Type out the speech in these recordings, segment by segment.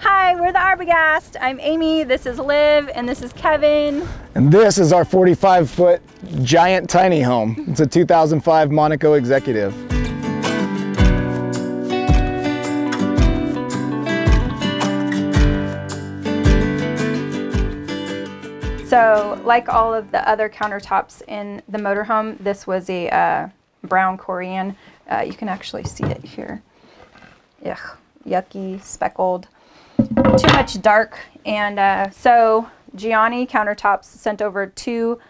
Hi, we're the Arbogast. I'm Amy, this is Liv, and this is Kevin. And this is our 45-foot giant tiny home. It's a 2005 Monaco Executive. So, like all of the other countertops in the motorhome, this was a brown Corian. You can actually see it here. Ugh, yucky, speckled, too much dark. And so Gianni Countertops sent over two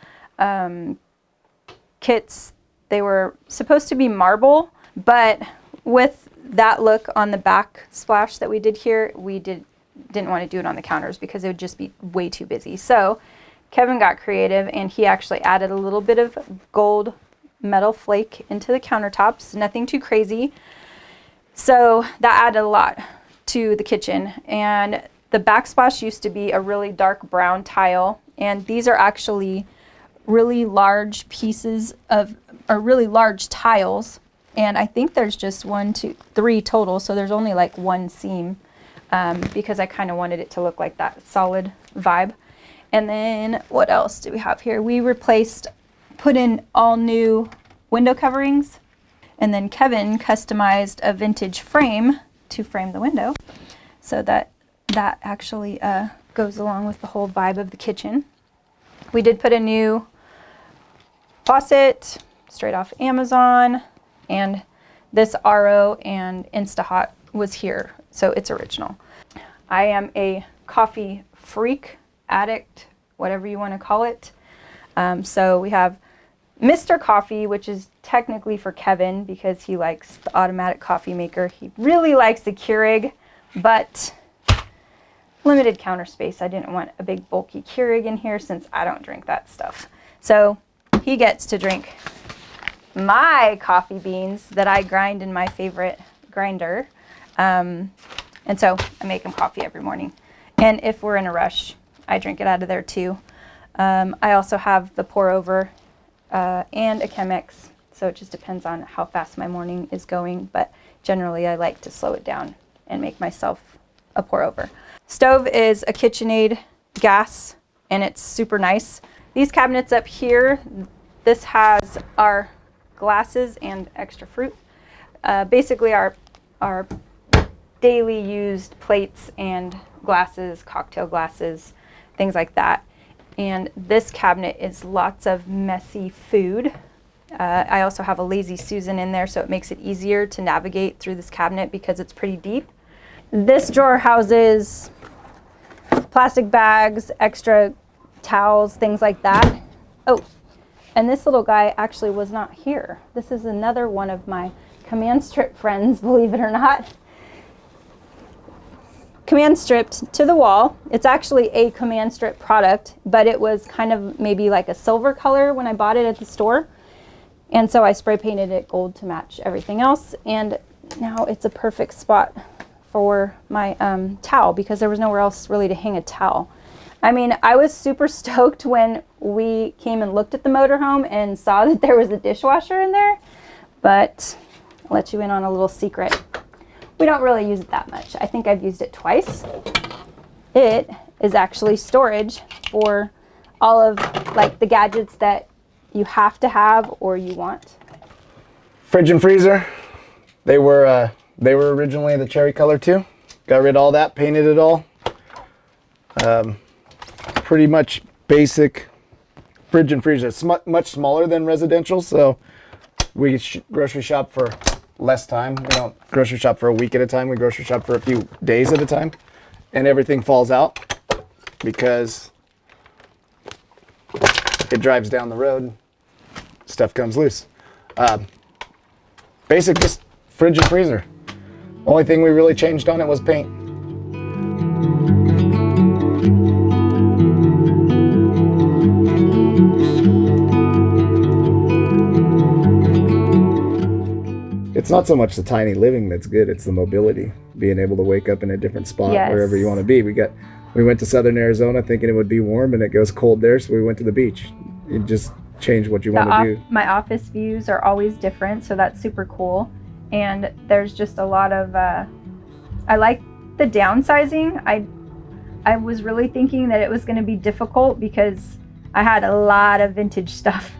kits. They were supposed to be marble, but with that look on the backsplash that we did here, we didn't want to do it on the counters because it would just be way too busy. So Kevin got creative and he actually added a little bit of gold metal flake into the countertops, nothing too crazy. So that added a lot to the kitchen. And the backsplash used to be a really dark brown tile, and these are actually really large pieces of, or really large tiles. And I think there's just 1, 2, 3 total, so there's only like one seam because I kind of wanted it to look like that solid vibe. And then what else do we have here? We put in all new window coverings, and then Kevin customized a vintage frame to frame the window so that actually goes along with the whole vibe of the kitchen. We did put a new faucet straight off Amazon, and this RO and InstaHot was here, so it's original. I am a coffee freak, addict, whatever you want to call it. So we have Mr. Coffee, which is technically for Kevin because he likes the automatic coffee maker. He really likes the Keurig, but limited counter space. I didn't want a big bulky Keurig in here since I don't drink that stuff. So he gets to drink my coffee beans that I grind in my favorite grinder. And so I make him coffee every morning. And if we're in a rush, I drink it out of there too. I also have the pour over and a Chemex, so it just depends on how fast my morning is going, but generally I like to slow it down and make myself a pour over. Stove is a KitchenAid gas, and it's super nice. These cabinets up here, this has our glasses and extra fruit. Basically our daily used plates and glasses, cocktail glasses, things like that. And this cabinet is lots of messy food. I also have a Lazy Susan in there, so it makes it easier to navigate through this cabinet because it's pretty deep. This drawer houses plastic bags, extra towels, things like that. Oh, and this little guy actually was not here. This is another one of my command strip friends, believe it or not. Command stripped to the wall. It's actually a command strip product, but it was kind of maybe like a silver color when I bought it at the store. And so I spray painted it gold to match everything else. And now it's a perfect spot for my towel because there was nowhere else really to hang a towel. I mean, I was super stoked when we came and looked at the motorhome and saw that there was a dishwasher in there, but I'll let you in on a little secret. We don't really use it that much. I think I've used it twice. It is actually storage for all of like the gadgets that you have to have or you want. Fridge and freezer, they were originally the cherry color too. Got rid of all that, painted it all. Pretty much basic fridge and freezer. It's much smaller than residential, so we grocery shop for less time. We don't grocery shop for a week at a time. We grocery shop for a few days at a time, and everything falls out because it drives down the road, stuff comes loose. Basic, just fridge and freezer. Only thing we really changed on it was paint. It's not so much the tiny living that's good, it's the mobility. Being able to wake up in a different spot wherever you want to be. We went to Southern Arizona thinking it would be warm and it goes cold there, so we went to the beach. You just change what you want to do. My office views are always different, so that's super cool. And there's just a lot of, I like the downsizing, I was really thinking that it was going to be difficult because I had a lot of vintage stuff,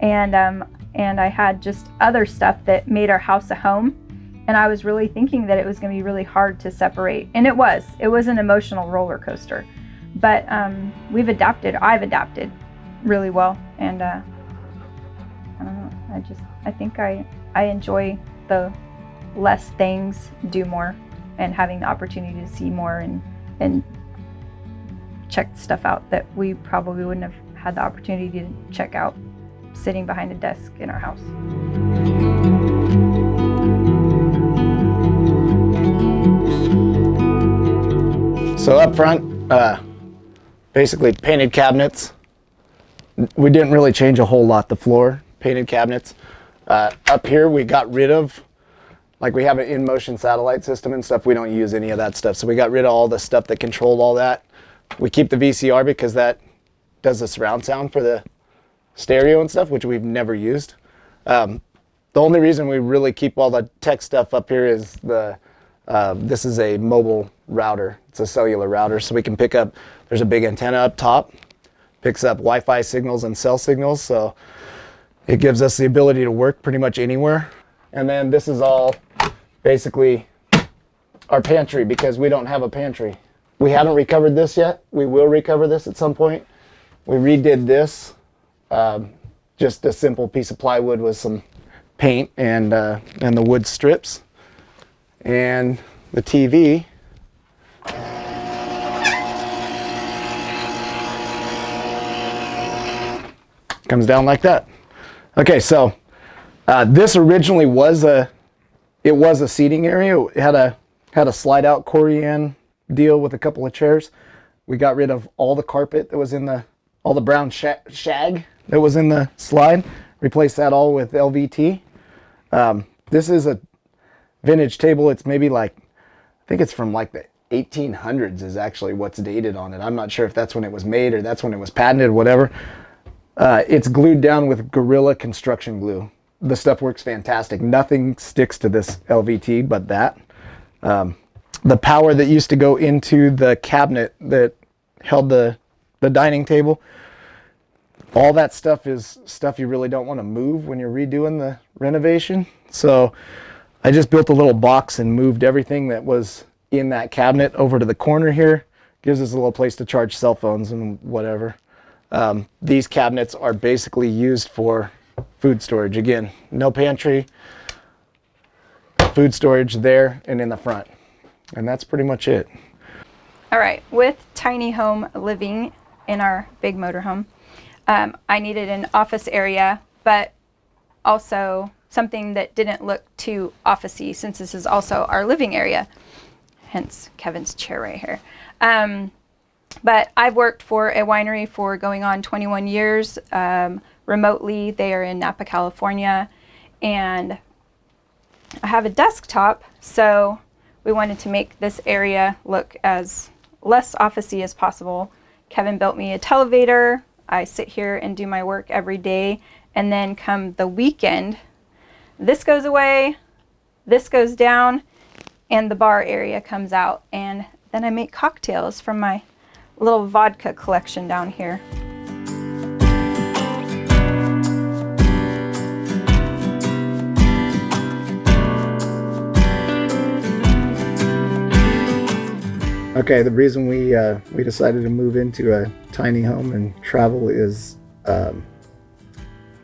and I had just other stuff that made our house a home. And I was really thinking that it was going to be really hard to separate, and it was an emotional roller coaster. But I've adapted really well, and I don't know. I think I enjoy the less things, do more, and having the opportunity to see more and check stuff out that we probably wouldn't have had the opportunity to check out sitting behind a desk in our house. So up front, basically painted cabinets. We didn't really change a whole lot. The floor, painted cabinets. Up here we got rid of, like we have an in-motion satellite system and stuff. We don't use any of that stuff. So we got rid of all the stuff that controlled all that. We keep the VCR because that does the surround sound for the stereo and stuff, which we've never used. The only reason we really keep all the tech stuff up here is this is a mobile router. It's a cellular router, so we can pick up, there's a big antenna up top, picks up Wi-Fi signals and cell signals, so it gives us the ability to work pretty much anywhere. And then this is all basically our pantry, because we don't have a pantry. We haven't recovered this yet. We will recover this at some point. We redid this, just a simple piece of plywood with some paint and the wood strips. And the TV comes down like that. Okay, so this originally was a seating area. It had a slide out Corian deal with a couple of chairs. We got rid of all the carpet that was in all the brown shag that was in the slide. Replaced that all with LVT. This is a vintage table. It's maybe I think it's from like the 1800s is actually what's dated on it. I'm not sure if that's when it was made or that's when it was patented or whatever. It's glued down with Gorilla construction glue. The stuff works fantastic. Nothing sticks to this LVT but that. The power that used to go into the cabinet that held the dining table, all that stuff is stuff you really don't want to move when you're redoing the renovation. So I just built a little box and moved everything that was in that cabinet over to the corner here. Gives us a little place to charge cell phones and whatever. These cabinets are basically used for food storage. Again, no pantry, food storage there and in the front. And that's pretty much it. All right, with tiny home living in our big motorhome, I needed an office area, but also something that didn't look too office-y, since this is also our living area, hence Kevin's chair right here. But I've worked for a winery for going on 21 years remotely. They are in Napa, California, and I have a desktop, so we wanted to make this area look as less office-y as possible. Kevin built me a televator. I sit here and do my work every day, and then come the weekend, this goes away, this goes down, and the bar area comes out, and then I make cocktails from my little vodka collection down here. Okay, the reason we decided to move into a tiny home and travel is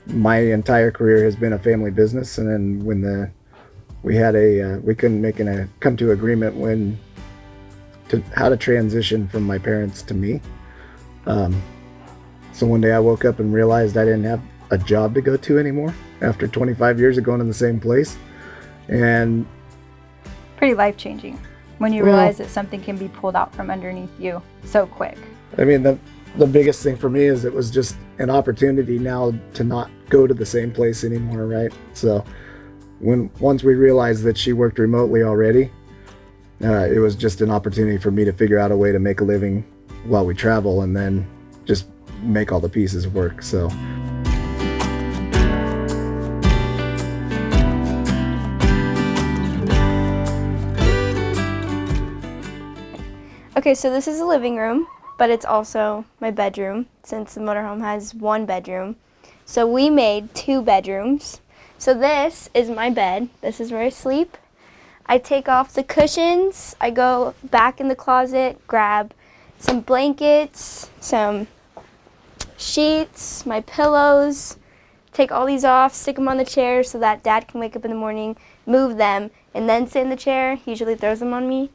my entire career has been a family business, and then when we couldn't come to agreement how to transition from my parents to me. So one day I woke up and realized I didn't have a job to go to anymore after 25 years of going to the same place, and pretty life-changing when you realize that something can be pulled out from underneath you so quick. I mean, the biggest thing for me is it was just an opportunity now to not go to the same place anymore, right? So once we realized that she worked remotely already, it was just an opportunity for me to figure out a way to make a living while we travel, and then just make all the pieces work. So Okay, so this is a living room, but it's also my bedroom since the motorhome has one bedroom. So we made 2 bedrooms. So this is my bed. This is where I sleep. I take off the cushions. I go back in the closet, grab some blankets, some sheets, my pillows, take all these off, stick them on the chair so that Dad can wake up in the morning, move them, and then sit in the chair. He usually throws them on me.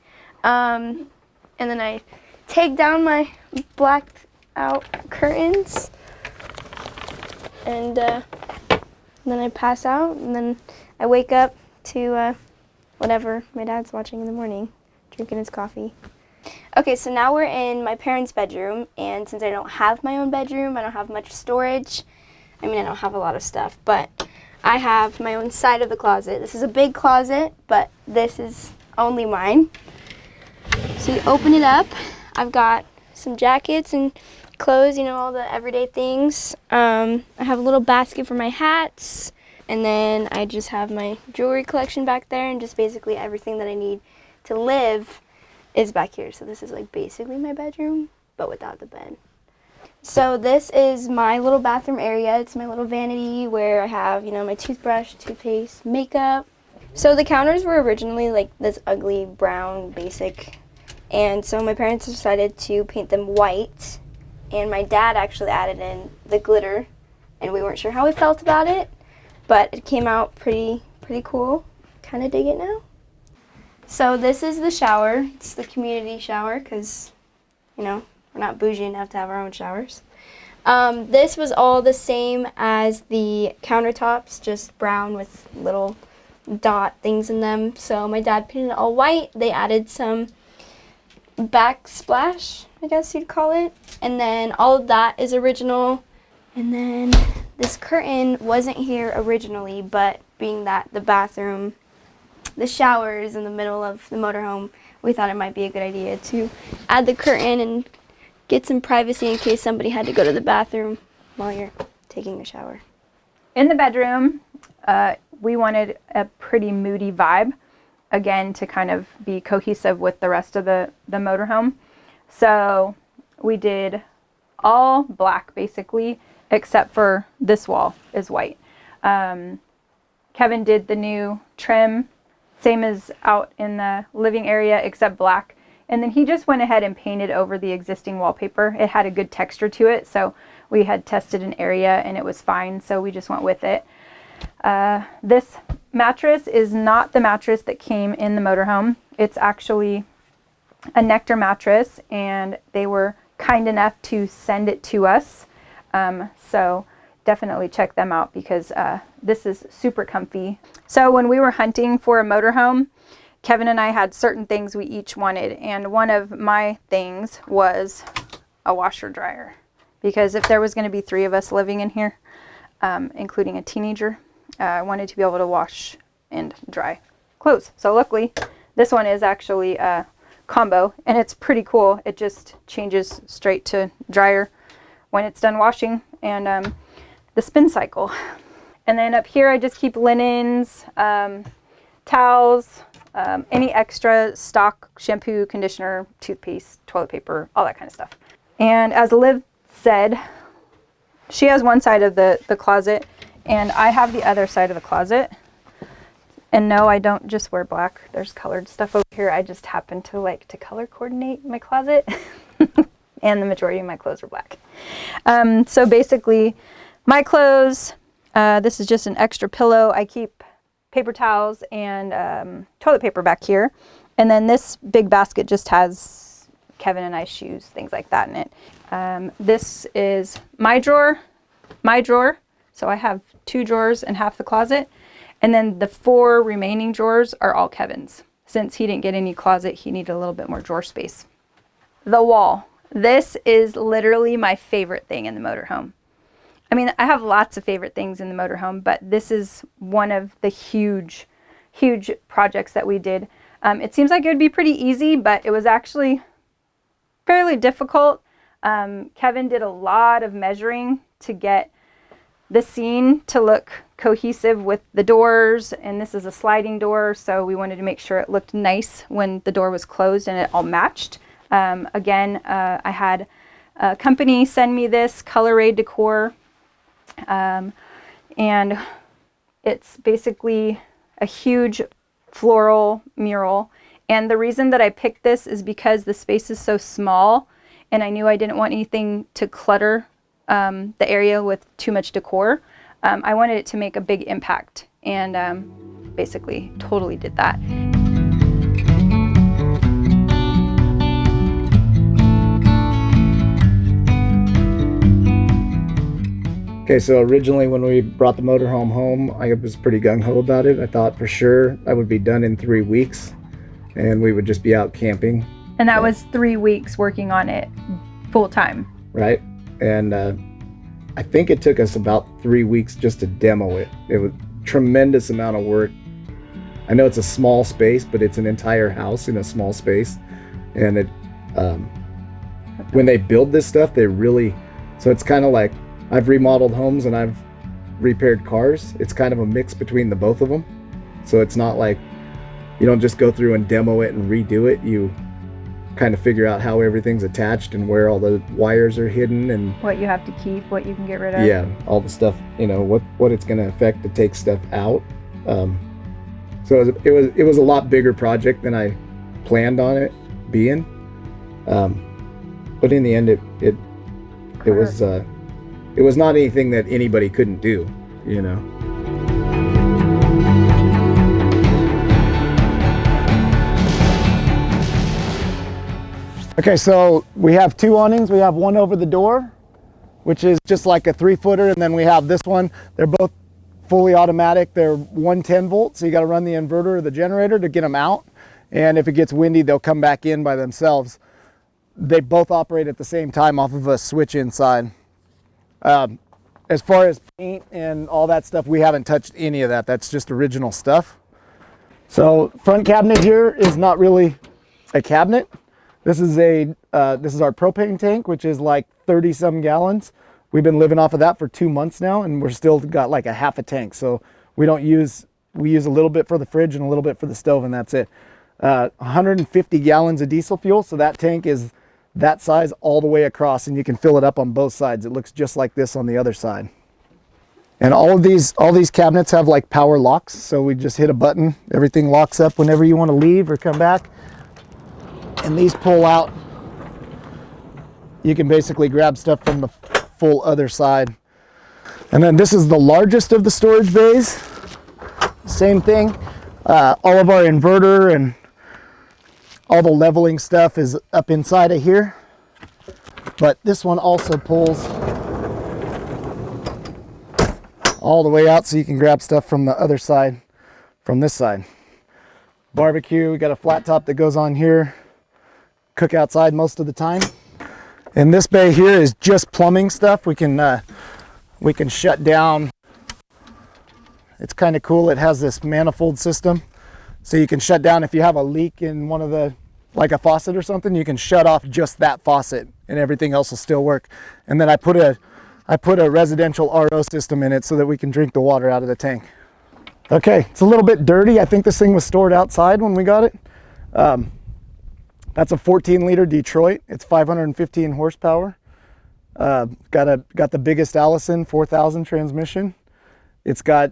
And then I take down my blacked out curtains, and then I pass out, and then I wake up to whatever my dad's watching in the morning, drinking his coffee. Okay, so now we're in my parents' bedroom, and since I don't have my own bedroom, I don't have much storage. I mean, I don't have a lot of stuff, but I have my own side of the closet. This is a big closet, but this is only mine. So you open it up. I've got some jackets and clothes, you know, all the everyday things. I have a little basket for my hats, and then I just have my jewelry collection back there, and just basically everything that I need to live is back here. So this is like basically my bedroom, but without the bed. So this is my little bathroom area. It's my little vanity where I have, you know, my toothbrush, toothpaste, makeup. So the counters were originally like this ugly brown basic, and so my parents decided to paint them white, and my dad actually added in the glitter, and we weren't sure how we felt about it, but it came out pretty cool. Kind of dig it now. So this is the shower. It's the community shower because, you know, we're not bougie enough to have our own showers. This was all the same as the countertops, just brown with little dot things in them. So my dad painted it all white. They added some backsplash, I guess you'd call it. And then all of that is original. And then this curtain wasn't here originally, but being that the bathroom, the shower is in the middle of the motorhome, we thought it might be a good idea to add the curtain and get some privacy in case somebody had to go to the bathroom while you're taking a shower. In the bedroom, we wanted a pretty moody vibe, again, to kind of be cohesive with the rest of the motorhome. So we did all black, basically, except for this wall is white. Kevin did the new trim, same as out in the living area, except black. And then he just went ahead and painted over the existing wallpaper. It had a good texture to it, so we had tested an area and it was fine, so we just went with it. This mattress is not the mattress that came in the motorhome. It's actually a Nectar mattress, and they were kind enough to send it to us. So definitely check them out because this is super comfy. So when we were hunting for a motorhome, Kevin and I had certain things we each wanted, and one of my things was a washer dryer, because if there was going to be 3 of us living in here, including a teenager, I wanted to be able to wash and dry clothes. So luckily this one is actually a combo, and it's pretty cool. It just changes straight to dryer when it's done washing, and the spin cycle. And then up here I just keep linens, towels, any extra stock shampoo, conditioner, toothpaste, toilet paper, all that kind of stuff. And as Liv said, she has one side of the closet and I have the other side of the closet. And no, I don't just wear black. There's colored stuff over here. I just happen to like to color coordinate my closet. And the majority of my clothes are black. So basically my clothes, this is just an extra pillow. I keep paper towels and toilet paper back here. And then this big basket just has Kevin and I's shoes, things like that in it. This is my drawer. So I have 2 drawers and half the closet. And then the 4 remaining drawers are all Kevin's. Since he didn't get any closet, he needed a little bit more drawer space. The wall. This is literally my favorite thing in the motorhome. I mean, I have lots of favorite things in the motorhome, but this is one of the huge projects that we did. It seems like it would be pretty easy, but it was actually fairly difficult. Kevin did a lot of measuring to get the scene to look cohesive with the doors, and this is a sliding door, so we wanted to make sure it looked nice when the door was closed and it all matched. Again, I had a company send me this Color decor, and it's basically a huge floral mural. And the reason that I picked this is because the space is so small, and I knew I didn't want anything to clutter the area with too much decor. I wanted it to make a big impact, and basically totally did that. Okay, so originally when we brought the motorhome home, I was pretty gung-ho about it. I thought for sure I would be done in 3 weeks and we would just be out camping. And that was 3 weeks working on it full time. Right? And I think it took us about 3 weeks just to demo it. It was a tremendous amount of work. I know it's a small space, but it's an entire house in a small space. And it, when they build this stuff, they really, so it's kind of like, I've remodeled homes and I've repaired cars. It's kind of a mix between the both of them. So it's not like you don't just go through and demo it and redo it. You kind of figure out how everything's attached and where all the wires are hidden and what you have to keep, what you can get rid of. Yeah, all the stuff, you know, what it's going to affect to take stuff out. So it was a lot bigger project than I planned on it being. But in the end, it was not anything that anybody couldn't do, you know. Okay, so we have 2 awnings. We have one over the door, which is just like a 3-footer, and then we have this one. They're both fully automatic. They're 110 volt, so you got to run the inverter or the generator to get them out. And if it gets windy, they'll come back in by themselves. They both operate at the same time off of a switch inside. As far as paint and all that stuff, we haven't touched any of that. That's just original stuff. So front cabinet here is not really a cabinet. This is our propane tank, which is like 30 some gallons. We've been living off of that for 2 months now, and we're still got like a half a tank. So we use a little bit for the fridge and a little bit for the stove, and that's it. 150 gallons of diesel fuel. So that tank is that size all the way across, and you can fill it up on both sides. It looks just like this on the other side. And all these cabinets have like power locks, so we just hit a button, everything locks up whenever you want to leave or come back. And these pull out. You can basically grab stuff from the full other side. And then this is the largest of the storage bays. Same thing. All of our inverter and all the leveling stuff is up inside of here, but this one also pulls all the way out so you can grab stuff from the other side, from this side. Barbecue, we got a flat top that goes on here. Cook outside most of the time. And this bay here is just plumbing stuff. We can shut down. It's kind of cool. It has this manifold system. So you can shut down if you have a leak in one of the, like a faucet or something, you can shut off just that faucet and everything else will still work. And then I put a residential RO system in it so that we can drink the water out of the tank. Okay, it's a little bit dirty. I think this thing was stored outside when we got it. That's a 14-liter Detroit. It's 515 horsepower. Got the biggest Allison 4000 transmission. It's got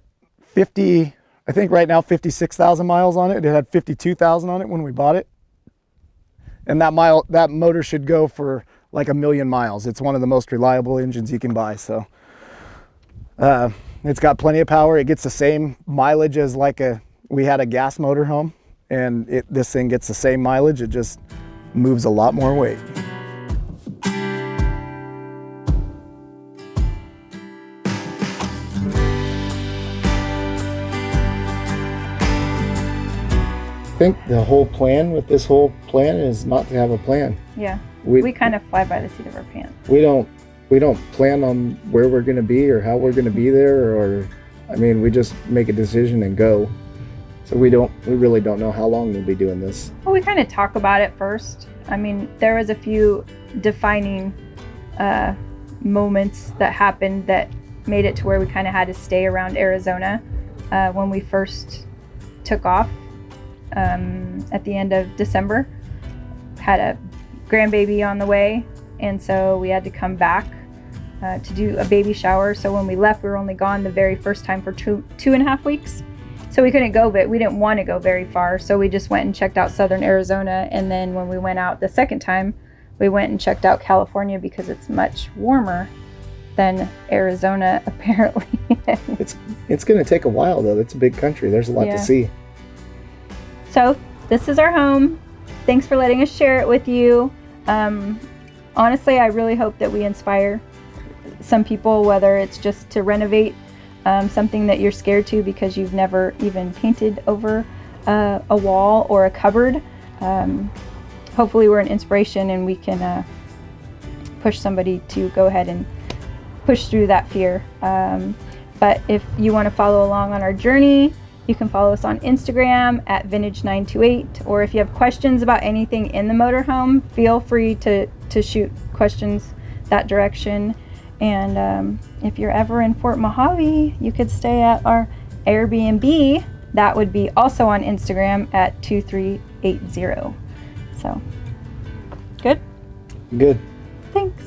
I think right now 56,000 miles on it. It had 52,000 on it when we bought it. And that motor should go for like 1 million miles. It's one of the most reliable engines you can buy. So it's got plenty of power. It gets the same mileage as we had a gas motor home, and this thing gets the same mileage. It just moves a lot more weight. I think the whole plan with this whole plan is not to have a plan. Yeah, we kind of fly by the seat of our pants. We don't plan on where we're going to be or how we're going to be there, or I mean, we just make a decision and go. So we really don't know how long we'll be doing this. Well, we kind of talk about it first. I mean, there was a few defining moments that happened that made it to where we kind of had to stay around Arizona when we first took off. At the end of December, had a grandbaby on the way, and so we had to come back to do a baby shower. So when we left, we were only gone the very first time for two and a half weeks. So we couldn't go, but we didn't want to go very far. So we just went and checked out southern Arizona. And then when we went out the second time, we went and checked out California because it's much warmer than Arizona, apparently. It's going to take a while, though. It's a big country. There's a lot to see. So this is our home. Thanks for letting us share it with you. Honestly, I really hope that we inspire some people, whether it's just to renovate something that you're scared to because you've never even painted over a wall or a cupboard. Hopefully we're an inspiration and we can push somebody to go ahead and push through that fear. But if you want to follow along on our journey, you can follow us on Instagram at vintage928, or if you have questions about anything in the motorhome, feel free to shoot questions that direction. And if you're ever in Fort Mojave, you could stay at our Airbnb. That would be also on Instagram at 2380. So, good? Good. Thanks.